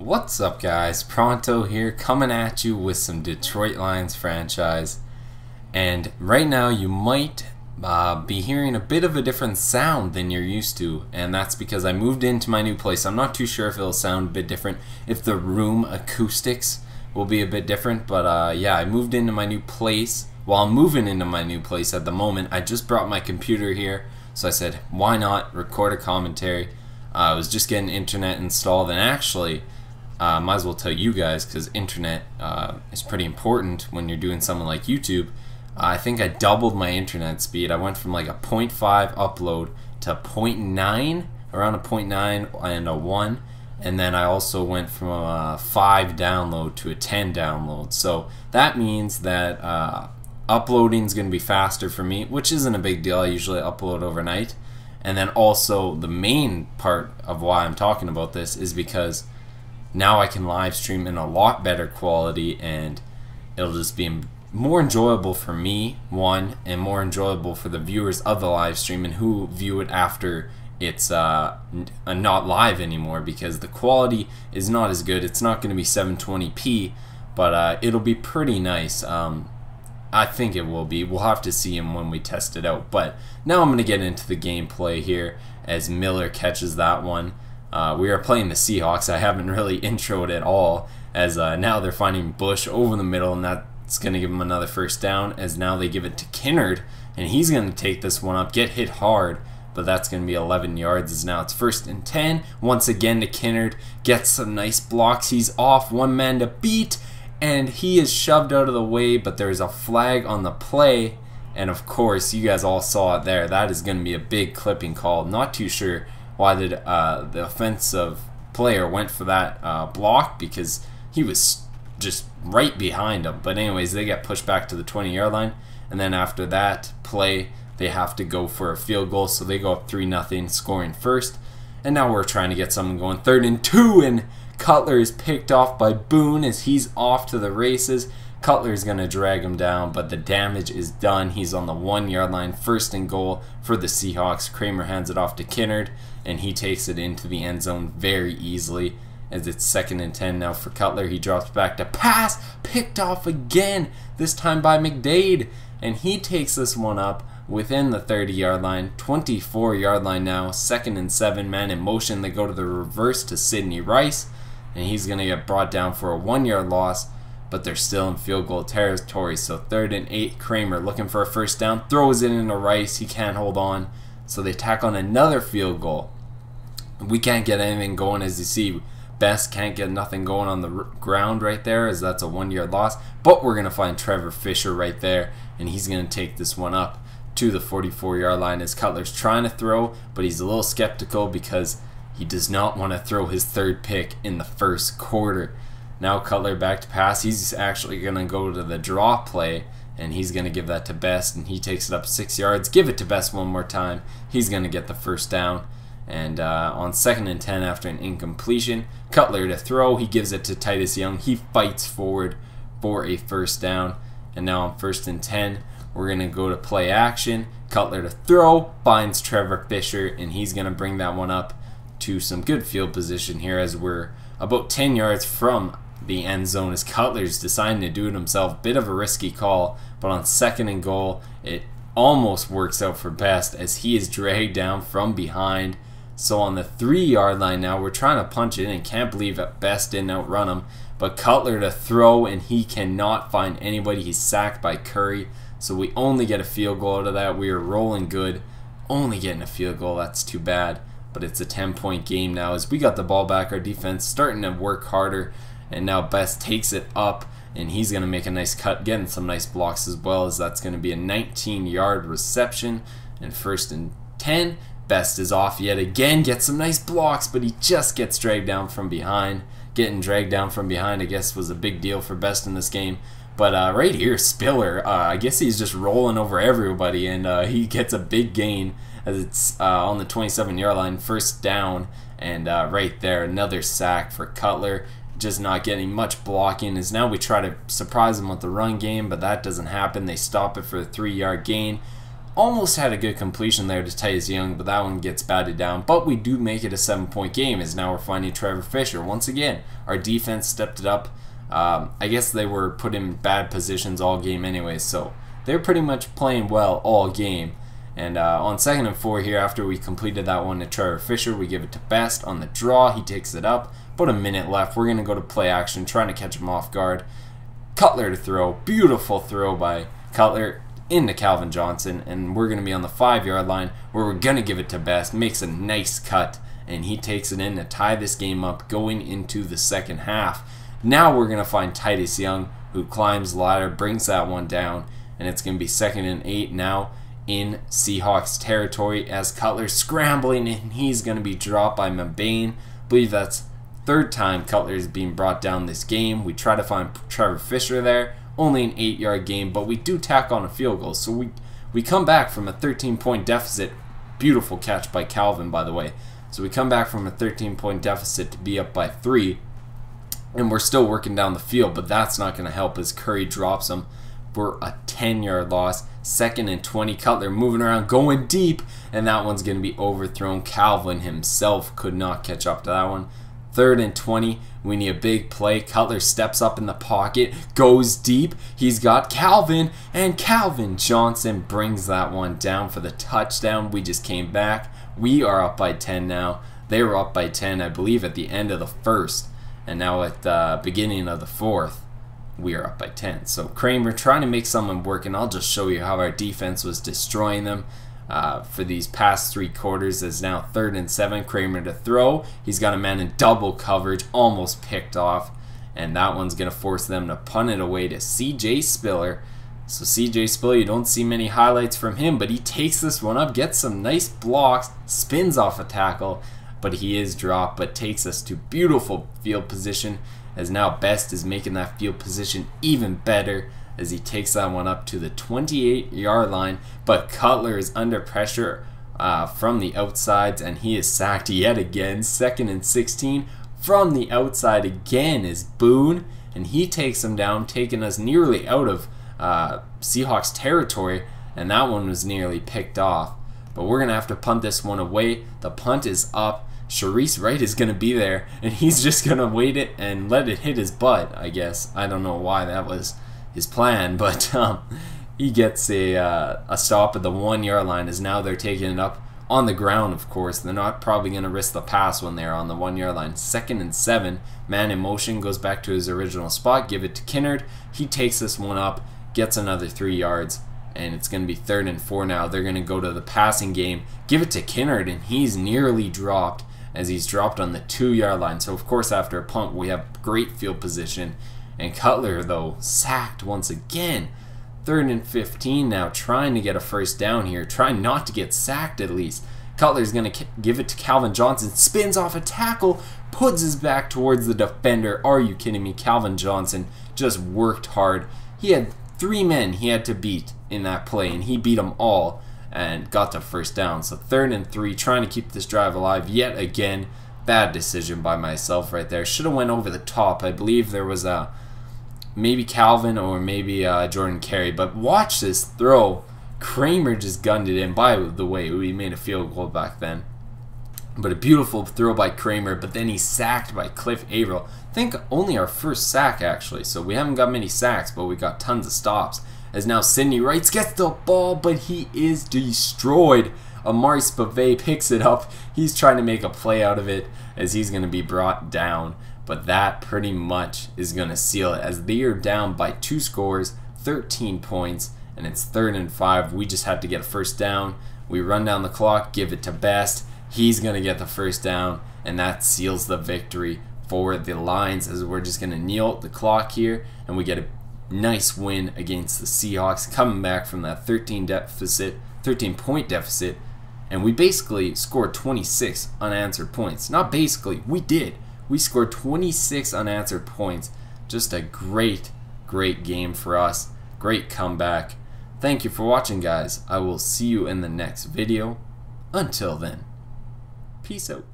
What's up, guys? Pronto here, coming at you with some Detroit Lions franchise. And right now you might be hearing a bit of a different sound than you're used to, and that's because I moved into my new place. I'm not too sure if it'll sound a bit different, if the room acoustics will be a bit different, but yeah, I moved into my new place. While I'm moving into my new place at the moment, I just brought my computer here, so I said, why not record a commentary? I was just getting internet installed, and actually, might as well tell you guys, because internet is pretty important when you're doing something like YouTube. I think I doubled my internet speed. I went from like a 0.5 upload to 0.9, around a 0.9 and a 1, and then I also went from a 5 download to a 10 download. So that means that uploading is going to be faster for me, which isn't a big deal. I usually upload overnight. And then also the main part of why I'm talking about this is because now I can live stream in a lot better quality, and it'll just be more enjoyable for me, one, and more enjoyable for the viewers of the live stream and who view it after it's not live anymore, because the quality is not as good. It's not going to be 720p, but it'll be pretty nice. I think it will be. We'll have to see him when we test it out. But now I'm going to get into the gameplay here as Miller catches that one. We are playing the Seahawks. I haven't really introed at all, as now they're finding Bush over the middle, and that's going to give them another first down, as now they give it to Kinnard, and he's going to take this one up, get hit hard, but that's going to be 11 yards, as now it's 1st and 10. Once again to Kinnard, gets some nice blocks. He's off, one man to beat, and he is shoved out of the way, but there's a flag on the play, and of course, you guys all saw it there. That is going to be a big clipping call. Not too sure why the offensive player went for that block, because he was just right behind him. But anyways, they get pushed back to the 20-yard line, and then after that play, they have to go for a field goal, so they go up 3-0, scoring first. And now we're trying to get something going. 3rd and 2, and Cutler is picked off by Boone as he's off to the races. Cutler's going to drag him down, but the damage is done. He's on the 1-yard line, 1st and goal for the Seahawks. Kramer hands it off to Kinnard, and he takes it into the end zone very easily, as it's 2nd and 10 now for Cutler. He drops back to pass, picked off again, this time by McDade, and he takes this one up within the 30-yard line, 24-yard line now, 2nd and 7, man in motion. They go to the reverse to Sidney Rice, and he's going to get brought down for a 1-yard loss, but they're still in field goal territory. So 3rd and 8, Kramer looking for a first down, throws it into Rice. He can't hold on, so they tack on another field goal. We can't get anything going, as you see. Best can't get nothing going on the ground right there, as that's a 1-yard loss. But we're going to find Trevor Fisher right there, and he's going to take this one up to the 44-yard line, as Cutler's trying to throw, but he's a little skeptical because he does not want to throw his 3rd pick in the 1st quarter. Now Cutler back to pass. He's actually going to go to the draw play, and he's going to give that to Best, and he takes it up 6 yards. Give it to Best one more time. He's going to get the first down. And on 2nd and 10 after an incompletion, Cutler to throw. He gives it to Titus Young. He fights forward for a first down. And now on 1st and 10, we're going to go to play action. Cutler to throw, finds Trevor Fisher, and he's going to bring that one up to some good field position here, as we're about 10 yards from the end zone, as Cutler's deciding to do it himself. Bit of a risky call, but on 2nd and goal, it almost works out for Best, as he is dragged down from behind. So on the 3-yard line now, we're trying to punch it in, and can't believe that Best didn't outrun him. But Cutler to throw, and he cannot find anybody. He's sacked by Curry, so we only get a field goal out of that. We are rolling good, only getting a field goal. That's too bad, but it's a 10-point game now, as we got the ball back. Our defense starting to work harder, and now Best takes it up, and he's going to make a nice cut, getting some nice blocks as well, as that's going to be a 19-yard reception. And 1st and 10, Best is off yet again, gets some nice blocks, but he just gets dragged down from behind. Getting dragged down from behind, I guess, was a big deal for Best in this game. But right here, Spiller, I guess he's just rolling over everybody, and he gets a big gain, as it's on the 27-yard line, 1st down, and right there, another sack for Cutler. Just not getting much blocking, as now we try to surprise them with the run game, but that doesn't happen. They stop it for a 3-yard gain. Almost had a good completion there to Titus Young, but that one gets batted down. But we do make it a 7-point game, as now we're finding Trevor Fisher. Once again, our defense stepped it up. I guess they were put in bad positions all game anyway, so they're pretty much playing well all game. And on 2nd and 4 here, after we completed that one to Trevor Fisher, we give it to Best on the draw. He takes it up. About a minute left. We're going to go to play action, trying to catch him off guard. Cutler to throw. Beautiful throw by Cutler into Calvin Johnson, and we're going to be on the 5-yard line where we're going to give it to Best. Makes a nice cut, and he takes it in to tie this game up going into the second half. Now we're going to find Titus Young, who climbs the ladder, brings that one down, and it's going to be 2nd and 8 now in Seahawks territory as Cutler's scrambling, and he's going to be dropped by Mabane. I believe that's 3rd time Cutler is being brought down this game. We try to find Trevor Fisher there. Only an 8-yard game, but we do tack on a field goal. So we come back from a 13-point deficit. Beautiful catch by Calvin, by the way. So we come back from a 13-point deficit to be up by 3. And we're still working down the field, but that's not going to help as Curry drops him for a 10-yard loss. 2nd and 20. Cutler moving around, going deep, and that one's going to be overthrown. Calvin himself could not catch up to that one. 3rd and 20. We need a big play. Cutler steps up in the pocket, goes deep. He's got Calvin, and Calvin Johnson brings that one down for the touchdown. We just came back. We are up by 10 now. They were up by 10, I believe, at the end of the 1st. And now at the beginning of the 4th, we are up by 10. So Kramer trying to make someone work, and I'll just show you how our defense was destroying them. For these past 3 quarters. Is now 3rd and 7. Kramer to throw. He's got a man in double coverage, almost picked off, and that one's going to force them to punt it away to CJ Spiller. So CJ Spiller, you don't see many highlights from him, but he takes this one up, gets some nice blocks, spins off a tackle, but he is dropped, but takes us to beautiful field position, as now Best is making that field position even better as he takes that one up to the 28-yard line. But Cutler is under pressure from the outsides, and he is sacked yet again. 2nd and 16. From the outside again is Boone, and he takes him down, taking us nearly out of Seahawks territory, and that one was nearly picked off. But we're going to have to punt this one away. The punt is up. Sharice Wright is going to be there, and he's just going to wait it and let it hit his butt, I guess. I don't know why that was his plan, but he gets a stop at the 1-yard line, as now they're taking it up on the ground. Of course, they're not probably going to risk the pass when they're on the 1-yard line. 2nd and 7. Man in motion, goes back to his original spot. Give it to Kinnard. He takes this one up, gets another 3 yards, and it's going to be 3rd and 4 now. They're going to go to the passing game. Give it to Kinnard, and he's nearly dropped, as he's dropped on the 2-yard line. So of course, after a punt, we have great field position. And Cutler, though, sacked once again. 3rd and 15 now, trying to get a 1st down here. Trying not to get sacked at least. Cutler's going to give it to Calvin Johnson. Spins off a tackle. Puts his back towards the defender. Are you kidding me? Calvin Johnson just worked hard. He had 3 men he had to beat in that play, and he beat them all and got the 1st down. So 3rd and 3, trying to keep this drive alive yet again. Bad decision by myself right there. Should have went over the top. I believe there was maybe Calvin or maybe Jordan Carey. But watch this throw. Kramer just gunned it in. By the way, we made a field goal back then. But a beautiful throw by Kramer. But then he's sacked by Cliff Averill. I think only our 1st sack, actually. So we haven't got many sacks, but we got tons of stops. As now Sidney Wright gets the ball, but he is destroyed. Amari Spivey picks it up. He's trying to make a play out of it, as he's going to be brought down. But that pretty much is going to seal it, as they are down by 2 scores, 13 points, and it's 3rd and 5. We just have to get a 1st down. We run down the clock, give it to Best. He's going to get the 1st down, and that seals the victory for the Lions, as we're just going to kneel the clock here, and we get a nice win against the Seahawks, coming back from that 13-point deficit. And we basically scored 26 unanswered points. Not basically, we did. We scored 26 unanswered points. Just a great game for us. Great comeback. Thank you for watching, guys. I will see you in the next video. Until then, peace out.